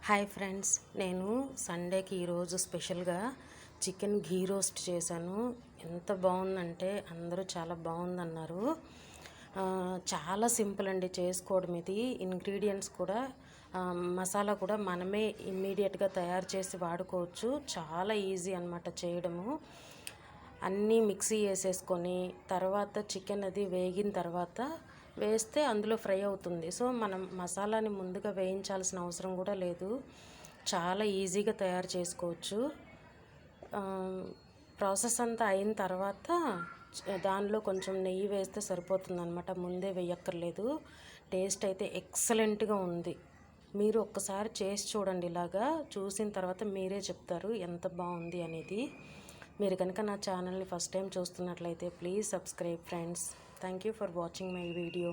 Hi friends, నేను సండేకి ఈరోజు స్పెషల్గా చికెన్ ఘీ రోస్ట్ చేశాను. ఎంత బాగుందంటే అందరూ చాలా బాగుందన్నారు. చాలా సింపుల్ అండి చేసుకోవడం. ఇది ఇంగ్రీడియంట్స్ కూడా మసాలా కూడా మనమే ఇమ్మీడియట్గా తయారు చేసి వాడుకోవచ్చు. చాలా ఈజీ అన్నమాట చేయడము. అన్నీ మిక్సీ వేసేసుకొని తర్వాత చికెన్ అది వేగిన తర్వాత వేస్తే అందులో ఫ్రై అవుతుంది. సో మనం మసాలాని ముందుగా వేయించాల్సిన అవసరం కూడా లేదు. చాలా ఈజీగా తయారు చేసుకోవచ్చు. ప్రాసెస్ అంతా అయిన తర్వాత దానిలో కొంచెం నెయ్యి వేస్తే సరిపోతుంది అనమాట. ముందే వేయక్కర్లేదు. టేస్ట్ అయితే ఎక్సలెంట్గా ఉంది. మీరు ఒక్కసారి చేసి చూడండి. ఇలాగా చూసిన తర్వాత మీరే చెప్తారు ఎంత బాగుంది అనేది. మీరు కనుక నా ఛానల్ని ఫస్ట్ టైం చూస్తున్నట్లయితే please subscribe friends. Thank you for watching my video.